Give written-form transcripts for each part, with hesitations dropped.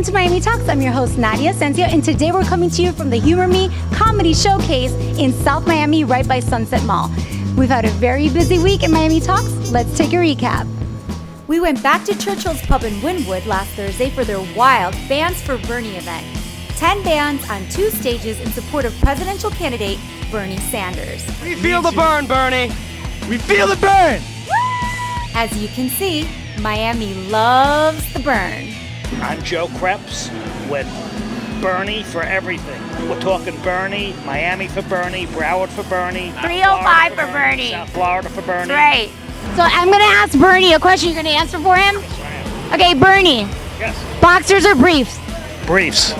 Welcome to Miami Talks. I'm your host, Nadia, Asencio, and today we're coming to you from the Humor Me Comedy Showcase in South Miami, right by Sunset Mall. We've had a very busy week in Miami Talks. Let's take a recap. We went back to Churchill's Pub in Wynwood last Thursday for their wild Bands for Bernie event. 10 bands on 2 stages in support of presidential candidate Bernie Sanders. We feel the burn, Bernie. We feel the burn. As you can see, Miami loves the burn. I'm Joe Krebs with Bernie for everything. We're talking Bernie, Miami for Bernie, Broward for Bernie, 305 for Bernie, South Florida for Bernie. Right. So I'm going to ask Bernie a question. You're going to answer for him? Okay, Bernie. Yes. Boxers or briefs? Briefs.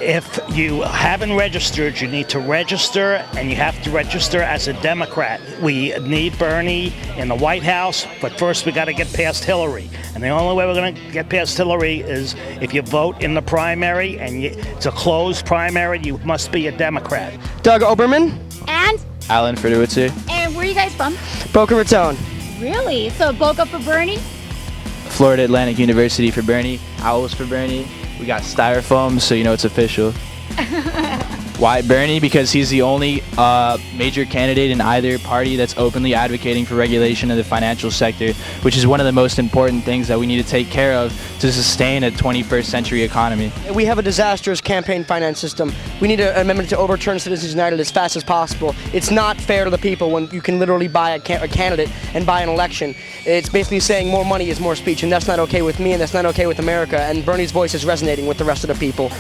If you haven't registered, you need to register, and you have to register as a Democrat. We need Bernie in the White House, but first we got to get past Hillary. And the only way we're going to get past Hillary is if you vote in the primary, and it's a closed primary, you must be a Democrat. Doug Oberman. And? Alan Ferducci. And where are you guys from? Boca Raton. Really? So Boca for Bernie? Florida Atlantic University for Bernie. Owls for Bernie. We got styrofoam, so you know it's official. Why Bernie? Because he's the only major candidate in either party that's openly advocating for regulation of the financial sector, which is one of the most important things that we need to take care of to sustain a 21st century economy. We have a disastrous campaign finance system. We need an amendment to overturn Citizens United as fast as possible. It's not fair to the people when you can literally buy a candidate and buy an election. It's basically saying more money is more speech, and that's not okay with me, and that's not okay with America, and Bernie's voice is resonating with the rest of the people.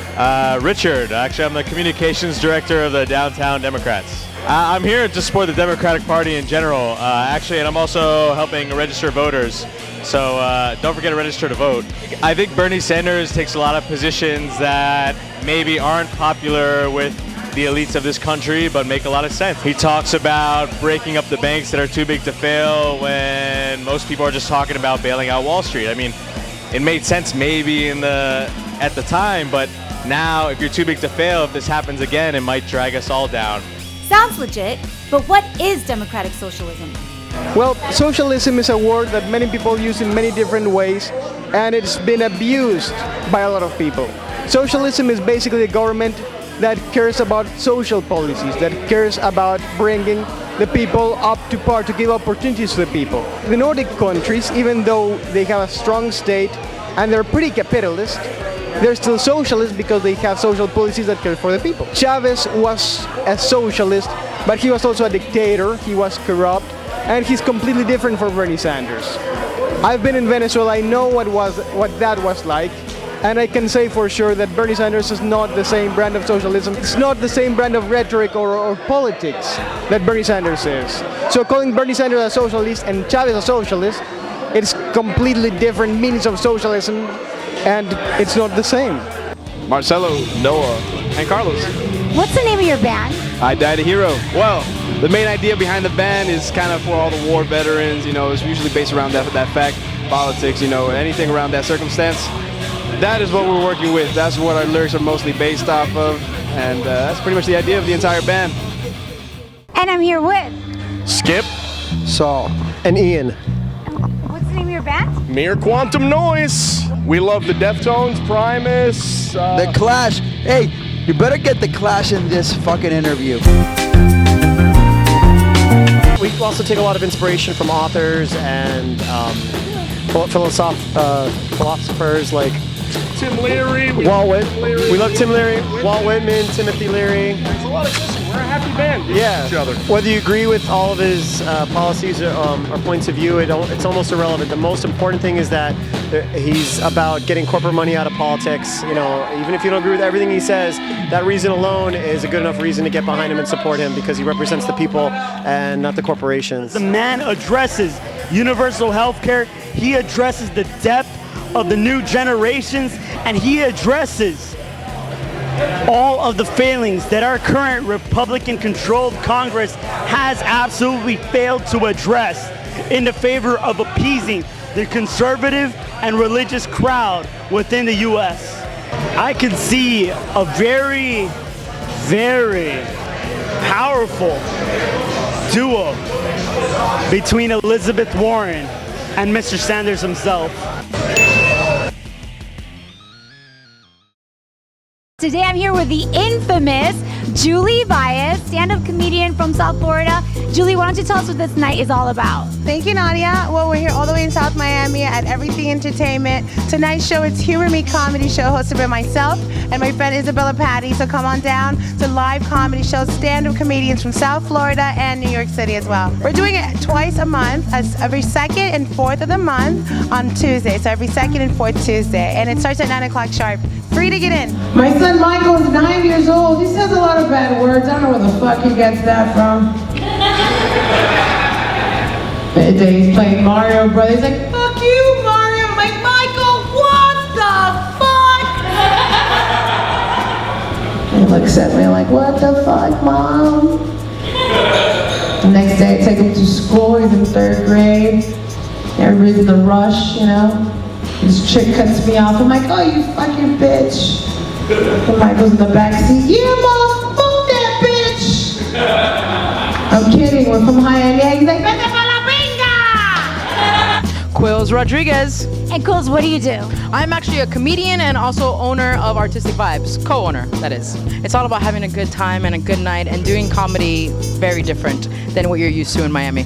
Richard, actually I'm the communications director of the Downtown Democrats. I'm here to support the Democratic Party in general, actually, and I'm also helping register voters. So don't forget to register to vote. I think Bernie Sanders takes a lot of positions that maybe aren't popular with the elites of this country, but make a lot of sense. He talks about breaking up the banks that are too big to fail when most people are just talking about bailing out Wall Street. I mean, it made sense maybe at the time, but now if you're too big to fail, if this happens again, it might drag us all down. Sounds legit, but what is democratic socialism? Well, socialism is a word that many people use in many different ways, and it's been abused by a lot of people. Socialism is basically a government that cares about social policies, that cares about bringing the people up to par, to give opportunities to the people. The Nordic countries, even though they have a strong state and they're pretty capitalist, they're still socialist because they have social policies that care for the people. Chavez was a socialist, but he was also a dictator, he was corrupt, and he's completely different from Bernie Sanders. I've been in Venezuela, I know what that was like, and I can say for sure that Bernie Sanders is not the same brand of socialism. It's not the same brand of rhetoric or politics that Bernie Sanders is. So calling Bernie Sanders a socialist and Chavez a socialist, it's completely different meanings of socialism, and it's not the same. Marcelo, Noah, and Carlos. What's the name of your band? I Died a Hero. Well, the main idea behind the band is kind of for all the war veterans, you know, it's usually based around that fact, politics, you know, anything around that circumstance. That is what we're working with. That's what our lyrics are mostly based off of, and that's pretty much the idea of the entire band. And I'm here with... Skip. Saul and Ian. What's the name of your band? Mere Quantum Noise. We love the Deftones, Primus. The Clash. Hey, you better get the Clash in this fucking interview. We also take a lot of inspiration from authors and philosophers like Tim Leary. Walt Whitman. We love Tim Leary, Walt Whitman, Timothy Leary. There's a lot of this. We're a happy band. We Yeah. love each other. Whether you agree with all of his policies or points of view, it's almost irrelevant. The most important thing is that he's about getting corporate money out of politics. You know, even if you don't agree with everything he says, that reason alone is a good enough reason to get behind him and support him because he represents the people and not the corporations. The man addresses universal health care. He addresses the depth of the new generations, and he addresses all of the failings that our current Republican-controlled Congress has absolutely failed to address in the favor of appeasing the conservative and religious crowd within the U.S. I can see a very, very powerful duo between Elizabeth Warren and Mr. Sanders himself. Today I'm here with the infamous Julie Baez, stand-up comedian from South Florida. Julie, why don't you tell us what this night is all about? Thank you, Nadia. Well, we're here all the way in South Miami at Everything Entertainment. Tonight's show is Humor Me Comedy Show hosted by myself and my friend Isabella Patty. So come on down to live comedy shows, stand-up comedians from South Florida and New York City as well. We're doing it twice a month, every second and fourth of the month on Tuesday. So every second and fourth Tuesday. And it starts at 9 o'clock sharp. Free to get in. My son Michael is 9 years old. He says a lot of bad words. I don't know where the fuck he gets that from. The day he's playing Mario Brothers, he's like, fuck you, Mario. I'm like, Michael, what the fuck? He looks at me like, what the fuck, Mom? The next day I take him to school. He's in 3rd grade. Everybody's in the rush, you know. This chick cuts me off. I'm like, oh, you fucking bitch. And Michael's in the backseat. Yeah, Mom, fuck that bitch. I'm kidding. We're from Miami. He's like, vete pa la pinga. Quills Rodriguez. And Quills, what do you do? I'm actually a comedian and also owner of Artistic Vibes, co-owner, that is. It's all about having a good time and a good night and doing comedy very different than what you're used to in Miami.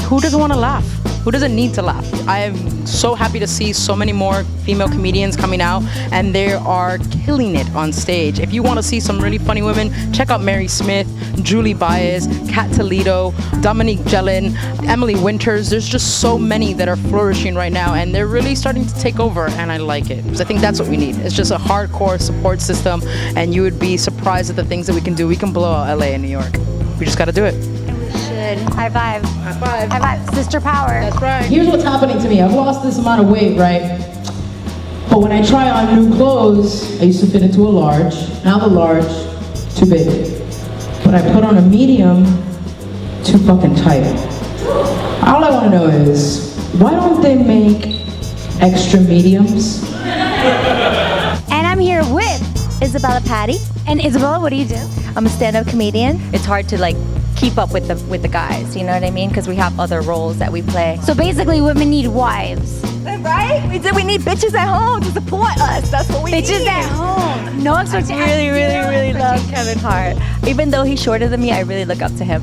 Who doesn't want to laugh? Who doesn't need to laugh? I am so happy to see so many more female comedians coming out, and they are killing it on stage. If you want to see some really funny women, check out Mary Smith, Julie Baez, Kat Toledo, Dominique Jellin, Emily Winters. There's just so many that are flourishing right now, and they're really starting to take over, and I like it. Because I think that's what we need. It's just a hardcore support system, and you would be surprised at the things that we can do. We can blow out LA and New York. We just got to do it. High five. High five. High five. Sister power. That's right. Here's what's happening to me. I've lost this amount of weight, right? But when I try on new clothes, I used to fit into a large. Now the large, too big. But I put on a medium, too fucking tight. All I want to know is, why don't they make extra mediums? And I'm here with Isabella Patty. And Isabella, what do you do? I'm a stand-up comedian. It's hard to keep up with the guys, you know what I mean? Because we have other roles that we play. So basically, women need wives. Right? We need bitches at home to support us. That's what we need. Bitches at home. No expectations. I really love Kevin Hart. Even though he's shorter than me, I really look up to him.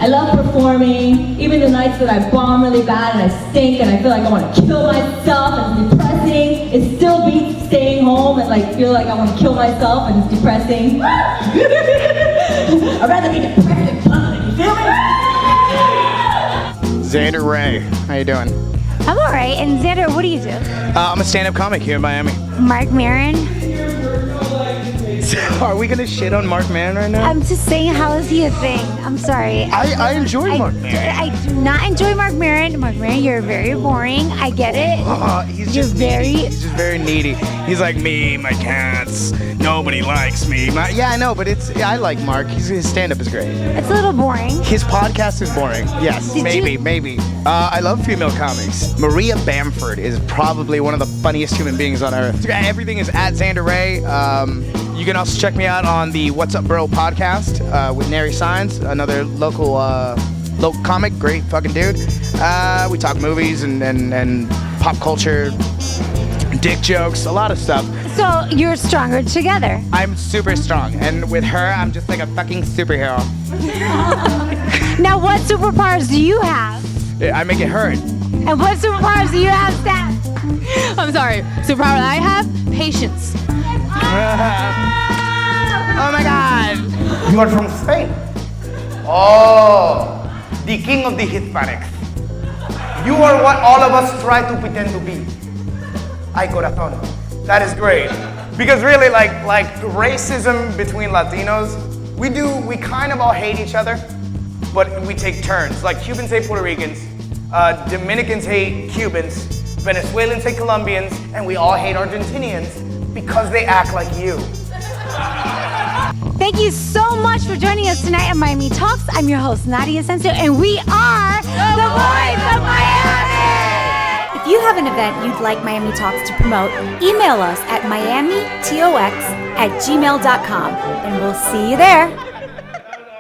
I love performing. Even the nights that I bomb really bad and I stink and I feel like I want to kill myself and it's depressing, it still beats staying home and feel like I want to kill myself and it's depressing. I'd rather be depressed than fun. You feel me? Xander Ray, how you doing? I'm all right. And Xander, what do you do? I'm a stand-up comic here in Miami. Marc Maron. Are we gonna shit on Marc Maron right now? I'm just saying, how is he a thing? I'm sorry. I enjoy Marc Maron. I do not enjoy Marc Maron. Marc Maron, you're very boring. I get it. He's just very needy. He's like me, my cats. Nobody likes me. Yeah, I know, but I like Marc. His stand-up is great. It's a little boring. His podcast is boring. Yes, maybe. I love female comics. Maria Bamford is probably one of the funniest human beings on earth. Everything is at Xander Ray. You can also check me out on the What's Up Bro podcast with Nary Signs, another local comic, great fucking dude. We talk movies and pop culture, dick jokes, a lot of stuff. So you're stronger together. I'm super strong, and with her, I'm just like a fucking superhero. Now, what superpowers do you have? I make it hurt. And what superpowers do you have, Steph? I'm sorry. Superpower that I have? Patience. Oh my God! You are from Spain. Oh, the king of the Hispanics. You are what all of us try to pretend to be. Ay corazón. That is great. Because really, like racism between Latinos, we kind of all hate each other, but we take turns. Like Cubans hate Puerto Ricans, Dominicans hate Cubans, Venezuelans hate Colombians, and we all hate Argentinians because they act like you. Thank you so much for joining us tonight at Miami Talks. I'm your host, Nadia Asencio, and we are the Voice of Miami! If you have an event you'd like Miami Talks to promote, email us at miamitox@gmail.com, and we'll see you there.